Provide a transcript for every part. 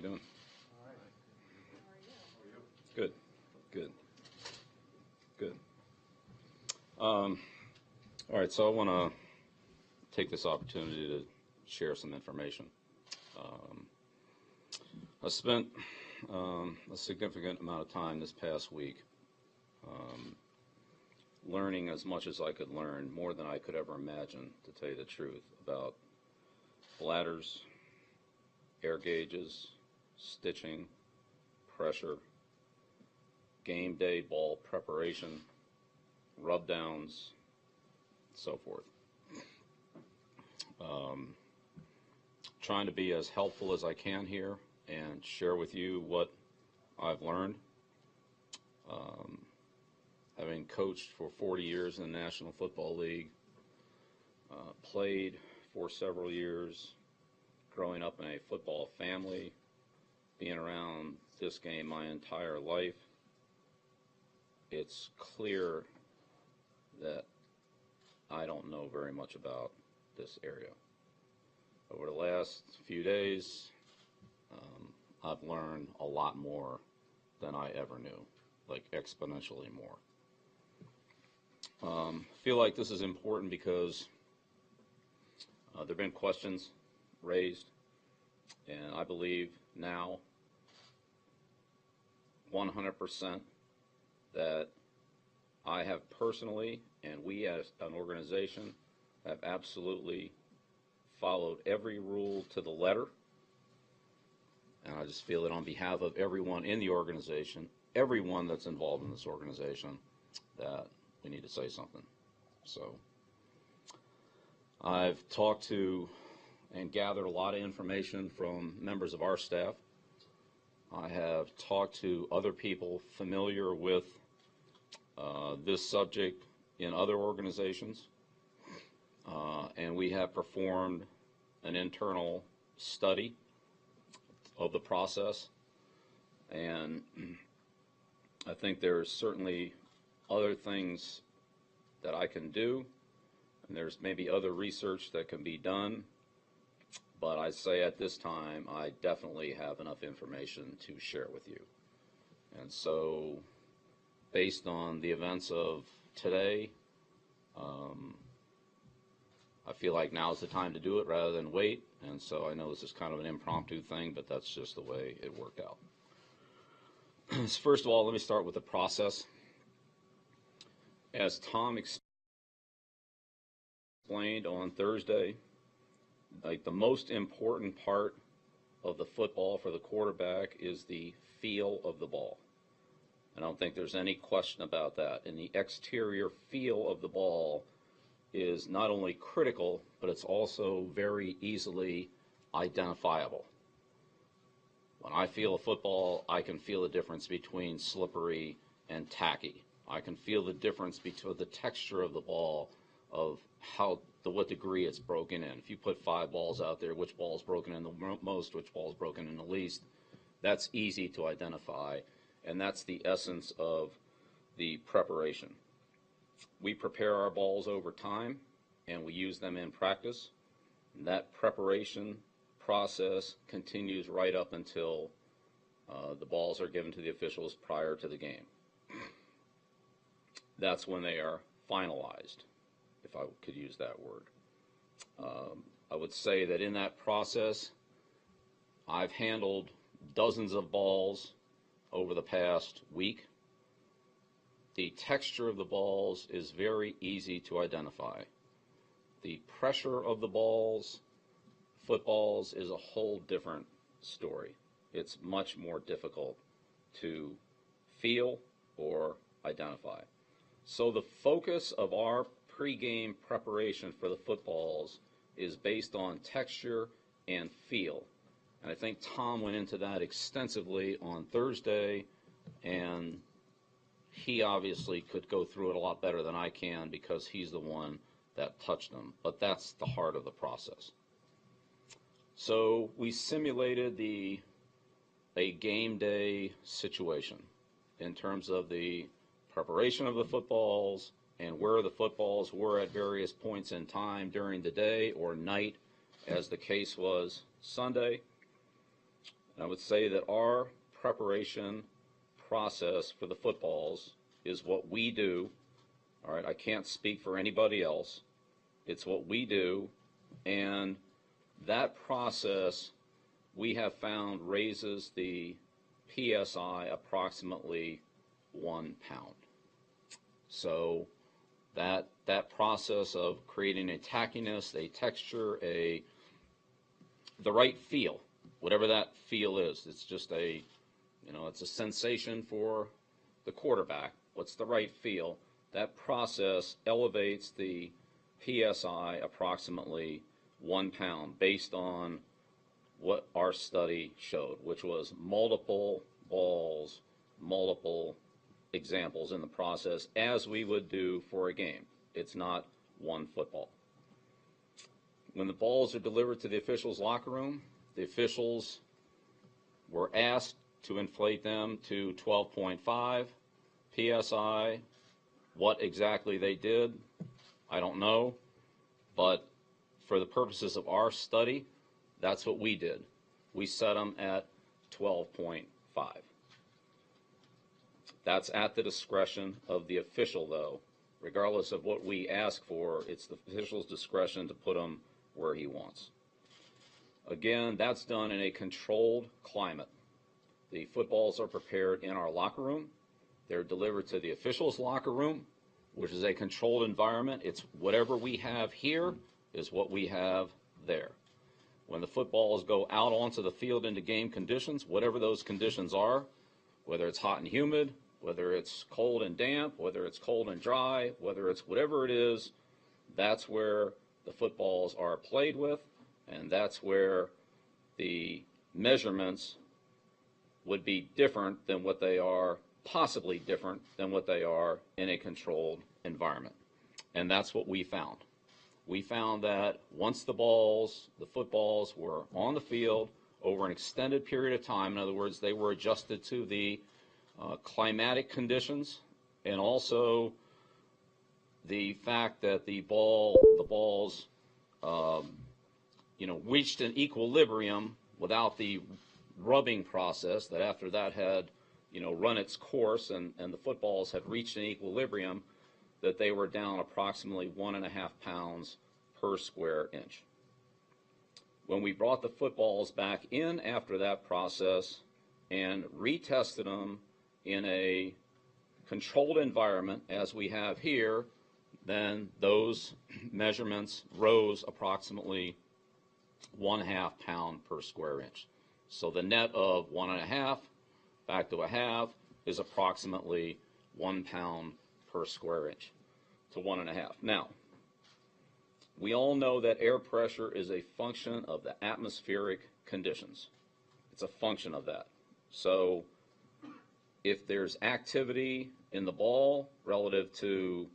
we doing? Good, good, good. All right, so I want to take this opportunity to share some information. I spent a significant amount of time this past week learning as much as I could learn, more than I could ever imagine, to tell you the truth, about bladders, air gauges, stitching, pressure, game day ball preparation, rub downs, so forth. Trying to be as helpful as I can here and share with you what I've learned. Having coached for 40 years in the National Football League, played for several years, growing up in a football family, being around this game my entire life, it's clear that I don't know very much about this area. Over the last few days, I've learned a lot more than I ever knew, like exponentially more. I feel like this is important because there have been questions raised, and I believe now 100% that I have personally, and we as an organization, have absolutely followed every rule to the letter. And I just feel that on behalf of everyone in the organization, everyone that's involved in this organization, that we need to say something. So I've talked to and gathered a lot of information from members of our staff. I have talked to other people familiar with this subject in other organizations, and we have performed an internal study of the process, and I think there's certainly other things that I can do, and there's maybe other research that can be done, but I say at this time I definitely have enough information to share with you. And so based on the events of today, I feel like now's the time to do it rather than wait, and so I know this is kind of an impromptu thing, but that's just the way it worked out. First of all, let me start with the process. As Tom explained on Thursday, like the most important part of the football for the quarterback is the feel of the ball. I don't think there's any question about that. And the exterior feel of the ball is not only critical, but it's also very easily identifiable. When I feel a football, I can feel the difference between slippery and tacky. I can feel the difference between the texture of the ball, of what degree it's broken in. If you put 5 balls out there, which ball is broken in the most, which ball is broken in the least, that's easy to identify, and that's the essence of the preparation. We prepare our balls over time, and we use them in practice. And that preparation process continues right up until the balls are given to the officials prior to the game. That's when they are finalized, if I could use that word. I would say that in that process, I've handled dozens of balls over the past week. The texture of the balls is very easy to identify. The pressure of the balls, footballs, is a whole different story. It's much more difficult to feel or identify. So the focus of our pregame preparation for the footballs is based on texture and feel. And I think Tom went into that extensively on Thursday, and he obviously could go through it a lot better than I can because he's the one that touched them. But that's the heart of the process. So we simulated a game day situation in terms of the preparation of the footballs and where the footballs were at various points in time during the day or night, as the case was Sunday. And I would say that our preparation process for the footballs is what we do. All right, I can't speak for anybody else. It's what we do, and that process we have found raises the PSI approximately 1 pound. So that process of creating a tackiness, a texture, the right feel, whatever that feel is, it's just it's a sensation for the quarterback. What's the right feel? That process elevates the PSI approximately 1 pound based on what our study showed, which was multiple balls, multiple examples in the process, as we would do for a game. It's not one football. When the balls are delivered to the officials' locker room, the officials were asked to inflate them to 12.5 PSI. What exactly they did, I don't know, but for the purposes of our study, that's what we did. We set them at 12.5. That's at the discretion of the official, though. Regardless of what we ask for, it's the official's discretion to put them where he wants. Again, that's done in a controlled climate. The footballs are prepared in our locker room. They're delivered to the official's locker room, which is a controlled environment. It's whatever we have here is what we have there. When the footballs go out onto the field into game conditions, whatever those conditions are, whether it's hot and humid, whether it's cold and damp, whether it's cold and dry, whether it's whatever it is, that's where the footballs are played with, and that's where the measurements would be different than what they are, possibly different than what they are in a controlled environment. And that's what we found. We found that once the footballs were on the field over an extended period of time, in other words, they were adjusted to the climatic conditions, and also the fact that the balls reached an equilibrium without the rubbing process, that after that had run its course and the footballs had reached an equilibrium, that they were down approximately 1.5 pounds per square inch. When we brought the footballs back in after that process and retested them in a controlled environment, as we have here, then those measurements rose approximately 1/2 pound per square inch. So the net of 1.5 back to a half is approximately 1 pound per square inch to 1.5. Now, we all know that air pressure is a function of the atmospheric conditions. It's a function of that. So if there's activity in the ball relative to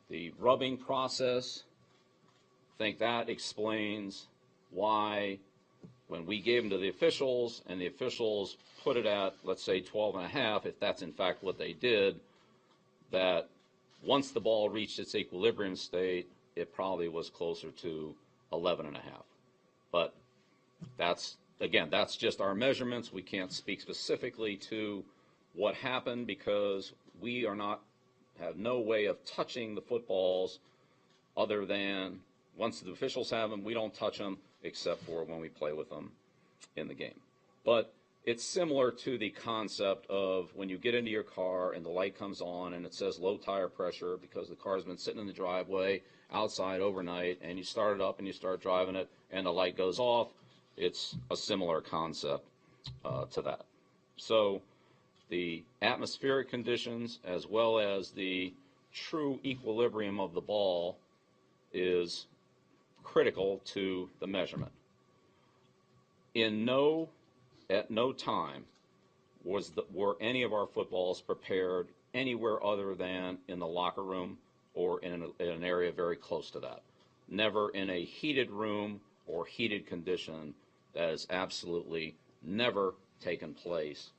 the rubbing process, I think that explains why when we gave them to the officials and the officials put it at, let's say, 12.5, if that's in fact what they did, that once the ball reached its equilibrium state, it probably was closer to 11.5. But that's just our measurements. We can't speak specifically to what happened because we have no way of touching the footballs other than once the officials have them, we don't touch them except for when we play with them in the game. But it's similar to the concept of when you get into your car and the light comes on and it says low tire pressure because the car's been sitting in the driveway outside overnight, and you start it up and you start driving it and the light goes off. It's a similar concept to that. So the atmospheric conditions as well as the true equilibrium of the ball is critical to the measurement. At no time were any of our footballs prepared anywhere other than in the locker room or in an area very close to that. Never in a heated room or heated condition. That has absolutely never taken place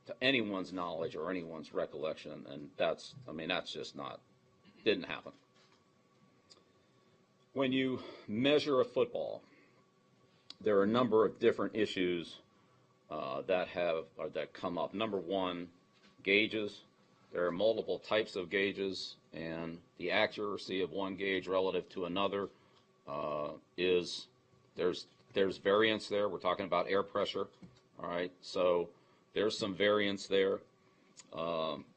to anyone's knowledge or anyone's recollection, and that's just didn't happen. When you measure a football, there are a number of different issues that come up. Number one, gauges. There are multiple types of gauges, and the accuracy of one gauge relative to another there's variance there. We're talking about air pressure, all right? So there's some variance there.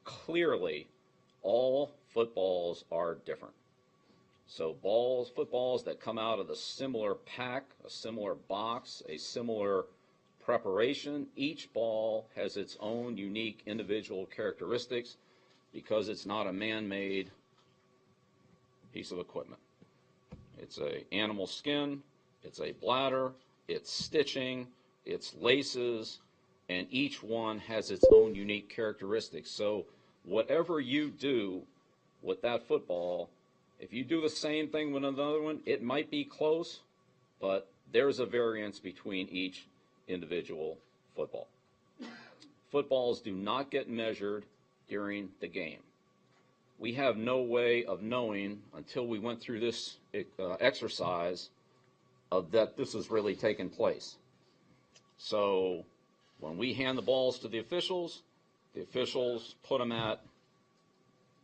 Clearly, all footballs are different. So footballs that come out of the similar pack, a similar box, a similar preparation, each ball has its own unique individual characteristics because it's not a man-made piece of equipment. It's an animal skin, it's a bladder, it's stitching, it's laces, and each one has its own unique characteristics. So whatever you do with that football, if you do the same thing with another one, it might be close, but there's a variance between each individual football. Footballs do not get measured during the game. We have no way of knowing until we went through this exercise that this is really taking place. So when we hand the balls to the officials put them at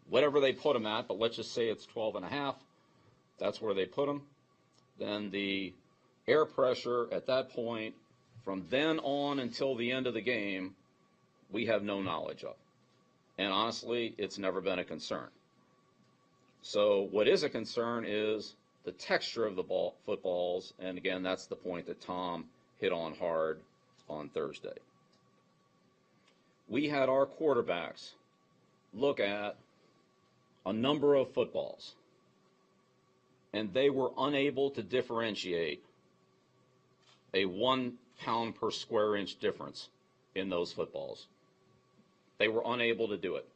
whatever they put them at, but let's just say it's 12.5. That's where they put them. Then the air pressure at that point, from then on until the end of the game, we have no knowledge of. And honestly, it's never been a concern. So what is a concern is the texture of the footballs, and again, that's the point that Tom hit on hard on Thursday. We had our quarterbacks look at a number of footballs, and they were unable to differentiate a 1 pound per square inch difference in those footballs. They were unable to do it.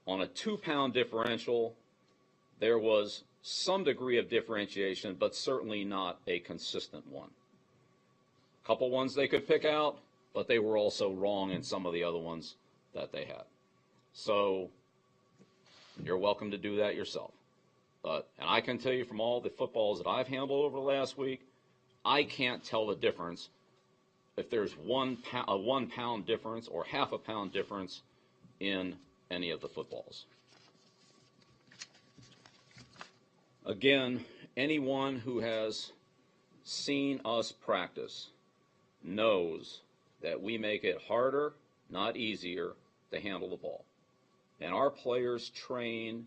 On a 2 pound differential, there was some degree of differentiation, but certainly not a consistent one. A couple ones they could pick out, but they were also wrong in some of the other ones that they had. So you're welcome to do that yourself. And I can tell you from all the footballs that I've handled over the last week, I can't tell the difference if there's a 1 pound difference or half a pound difference in any of the footballs. Again, anyone who has seen us practice knows that we make it harder, not easier, to handle the ball. And our players train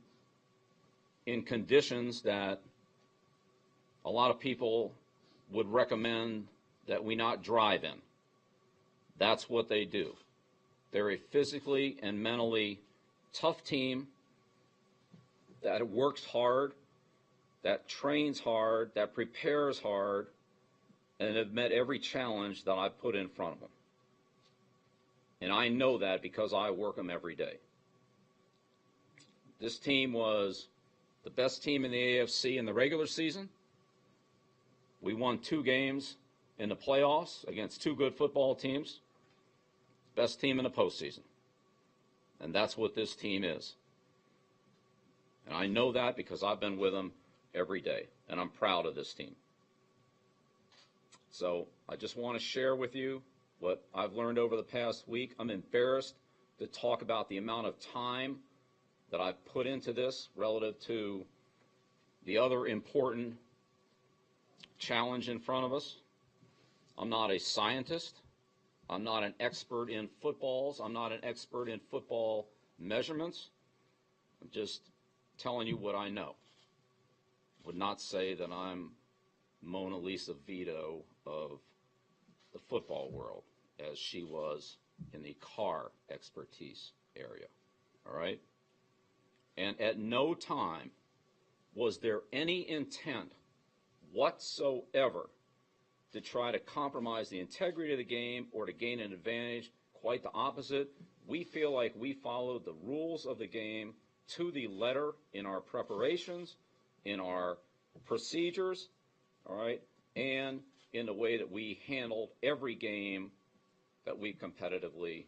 in conditions that a lot of people would recommend that we not drive in. That's what they do. They're a physically and mentally tough team that works hard, that trains hard, that prepares hard, and have met every challenge that I've put in front of them. And I know that because I work them every day. This team was the best team in the AFC in the regular season. We won 2 games in the playoffs against 2 good football teams. Best team in the postseason. And that's what this team is. And I know that because I've been with them every day, and I'm proud of this team. So I just want to share with you what I've learned over the past week. I'm embarrassed to talk about the amount of time that I've put into this relative to the other important challenge in front of us. I'm not a scientist. I'm not an expert in footballs. I'm not an expert in football measurements. I'm just telling you what I know. Would not say that I'm Mona Lisa Vito of the football world, as she was in the car expertise area. All right? And at no time was there any intent whatsoever to try to compromise the integrity of the game or to gain an advantage. Quite the opposite. We feel like we followed the rules of the game to the letter in our preparations, in our procedures, all right, and in the way that we handled every game that we competitively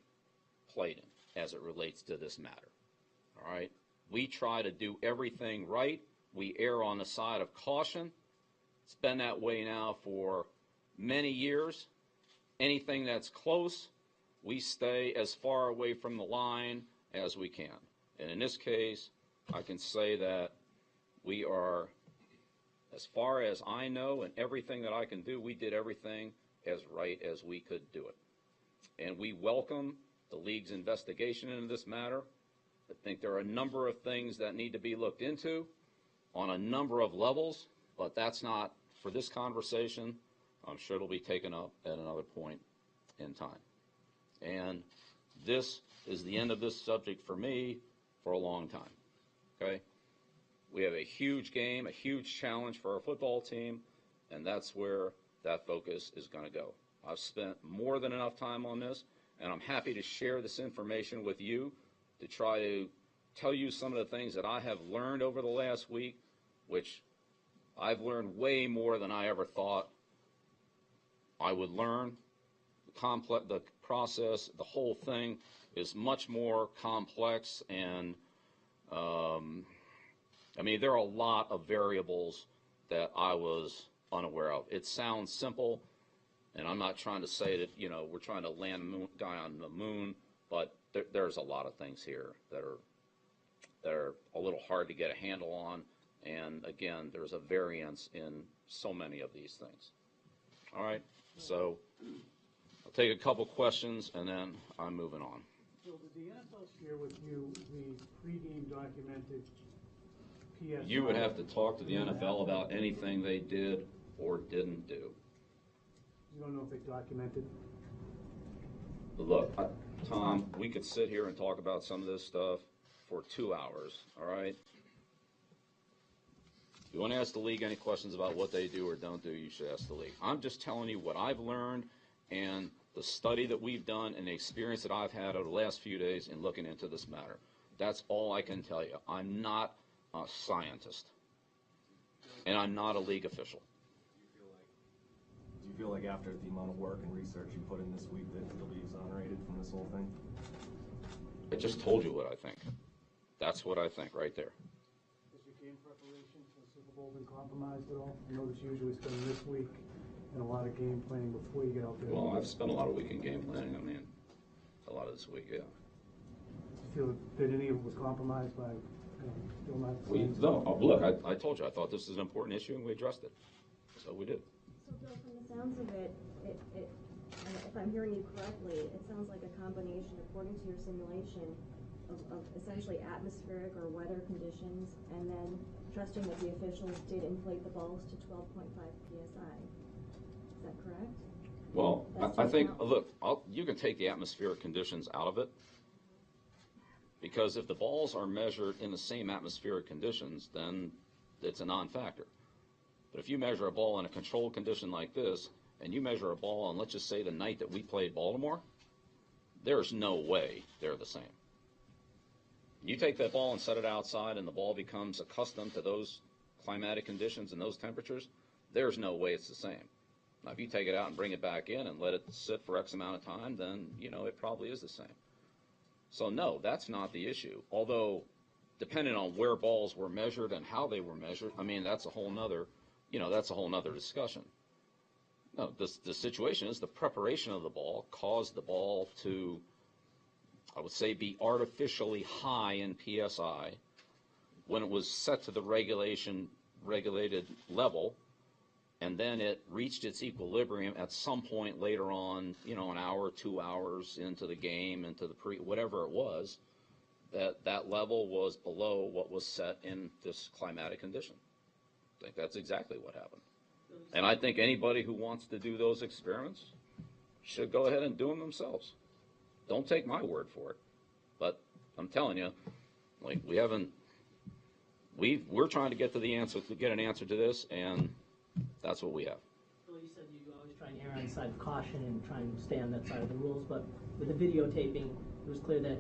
played in as it relates to this matter, all right? We try to do everything right. We err on the side of caution. It's been that way now for many years, Anything that's close, we stay as far away from the line as we can. And in this case, I can say that we are, as far as I know and everything that I can do, we did everything as right as we could do it. And we welcome the league's investigation into this matter. I think there are a number of things that need to be looked into on a number of levels, but that's not for this conversation. I'm sure it'll be taken up at another point in time. And this is the end of this subject for me for a long time, okay? We have a huge game, a huge challenge for our football team, and that's where that focus is going to go. I've spent more than enough time on this, and I'm happy to share this information with you to try to tell you some of the things that I have learned over the last week, which I've learned way more than I ever thought I would learn. The process, the whole thing is much more complex, and I mean, there are a lot of variables that I was unaware of. It sounds simple, and I'm not trying to say that, you know, we're trying to land a guy on the moon, but there's a lot of things here that are a little hard to get a handle on. And again, there's a variance in so many of these things. All right, so I'll take a couple questions, and then I'm moving on. Bill, did the NFL share with you the pregame documented PSI? You would have to talk to the NFL about anything they did or didn't do. You don't know if they documented? Look, Tom, we could sit here and talk about some of this stuff for 2 hours, all right? If you want to ask the league any questions about what they do or don't do, you should ask the league. I'm just telling you what I've learned and the study that we've done and the experience that I've had over the last few days in looking into this matter. That's all I can tell you. I'm not a scientist, and I'm not a league official. Do you feel like after the amount of work and research you put in this week that you'll be exonerated from this whole thing? I just told you what I think. That's what I think right there. Has your game preparation for the Super Bowl been compromised at all? I know that you usually spend this week and a lot of game planning before you get out there. Well, I've spent a lot of week in game planning. I mean, a lot of this week, yeah. Do you feel that any of it was compromised by still not? Look, I told you I thought this was an important issue, and we addressed it. So we did. So, Bill, from the sounds of it, if I'm hearing you correctly, it sounds like a combination, according to your simulation, of essentially atmospheric or weather conditions, and then trusting that the officials did inflate the balls to 12.5 psi. Is that correct? Well, I think, look, you can take the atmospheric conditions out of it, because if the balls are measured in the same atmospheric conditions, then it's a non-factor. But if you measure a ball in a controlled condition like this, and you measure a ball on, let's just say, the night that we played Baltimore, there's no way they're the same. You take that ball and set it outside, and the ball becomes accustomed to those climatic conditions and those temperatures, there's no way it's the same. Now, if you take it out and bring it back in and let it sit for X amount of time, then, you know, it probably is the same. So, no, that's not the issue. Although, depending on where balls were measured and how they were measured, I mean, that's a whole nother, discussion. No, the situation is the preparation of the ball caused the ball to, I would say, be artificially high in PSI when it was set to the regulated level, and then it reached its equilibrium at some point later on, an hour, 2 hours into the game, into the whatever it was, that level was below what was set in this climatic condition. I think that's exactly what happened. And I think anybody who wants to do those experiments should go ahead and do them themselves. Don't take my word for it. But I'm telling you, like, we're trying to get to get an answer to this, and that's what we have. Well, you said you always try and err on the side of caution and try and stay on that side of the rules, but with the videotaping, it was clear that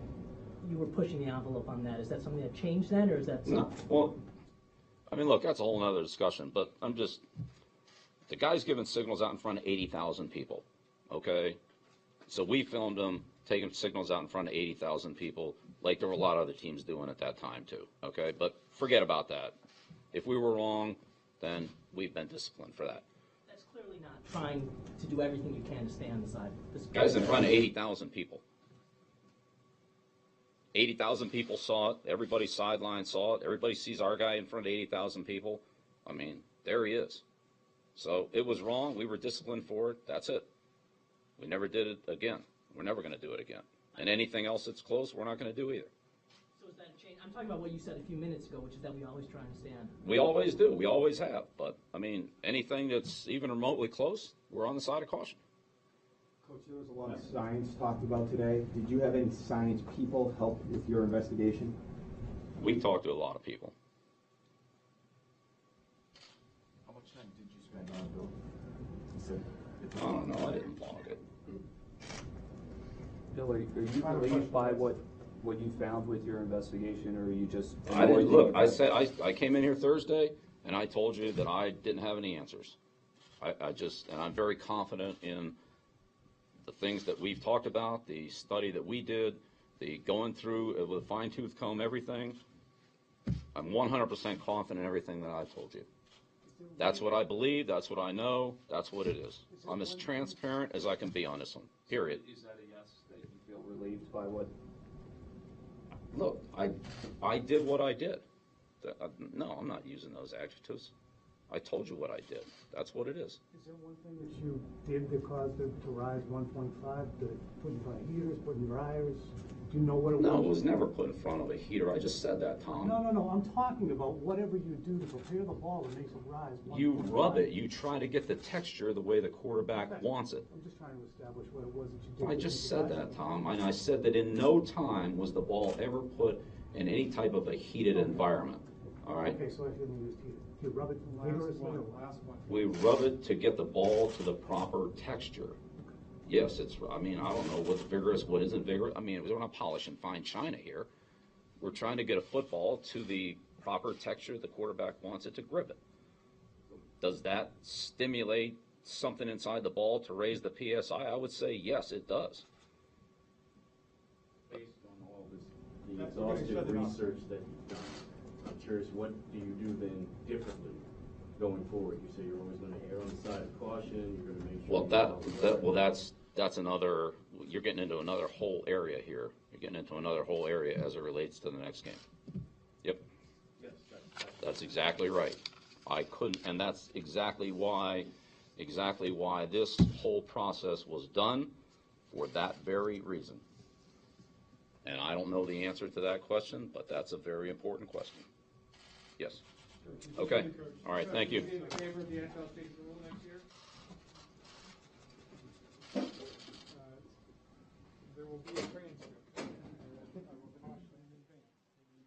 you were pushing the envelope on that. Is that something that changed then, or is that no? Well, I mean, look, that's a whole other discussion, but the guy's giving signals out in front of 80,000 people, okay? So we filmed him taking signals out in front of 80,000 people, like there were a lot of other teams doing at that time too, okay? But forget about that. If we were wrong, then we've been disciplined for that. That's clear clearly not trying to do everything you can to stay on the side. This Guys, in front of 80,000 people. 80,000 people saw it. Everybody sideline saw it. Everybody sees our guy in front of 80,000 people. I mean, there he is. So it was wrong. We were disciplined for it. That's it. We never did it again. We're never going to do it again. And anything else that's close, we're not going to do either. So is that a change? I'm talking about what you said a few minutes ago, which is that we always try and stand. We always do. We always have. But, I mean, anything that's even remotely close, we're on the side of caution. Coach, there was a lot of science talked about today. Did you have any science people help with your investigation? We talked to a lot of people. How much time did you spend on it, Bill? You said I don't know. I didn't log it. Bill, are you relieved by what you found with your investigation, or are you just? I didn't look. I said I came in here Thursday, and I told you that I didn't have any answers. And I'm very confident in the things that we've talked about, the study that we did, the going through with a fine-tooth comb, everything. I'm 100% confident in everything that I've told you. That's what I believe. That's what I know. That's what it is. I'm as transparent as I can be on this one. Period. Is that a yes, that you feel relieved by what? Look, I did what I did. No, I'm not using those adjectives. I told you what I did. That's what it is. Is there one thing that you did that caused it to rise 1.5? Did it put in front of heaters, put in dryers? Do you know what it was? No, it was never put in front of a heater. I just said that, Tom. No. I'm talking about whatever you do to prepare the ball that makes it rise 1.5. You rub it. You try to get the texture the way the quarterback wants it. I'm just trying to establish what it was that you did. I just said that, Tom. And I said that in no time was the ball ever put in any type of a heated environment. All right? Okay, so if you didn't use heater, you rub it vigorously or what? We rub it to get the ball to the proper texture. Yes, I mean, I don't know what's vigorous, what isn't vigorous. I mean, we're not polishing fine china here. We're trying to get a football to the proper texture the quarterback wants it to grip it. Does that stimulate something inside the ball to raise the PSI? I would say yes, it does. Based on all this, the exhaustive research that you've done, I'm curious, what do you do then differently going forward? You say you're always going to err on the side of caution. You're going to make sure. That's another. You're getting into another whole area here. You're getting into another whole area as it relates to the next game. Yep. Yes, That's exactly right. I couldn't, and that's exactly why this whole process was done, for that very reason. And I don't know the answer to that question, but that's a very important question. Yes. Okay. All right. Thank you. In favor of the NFL state rule next year? There will be a training schedule.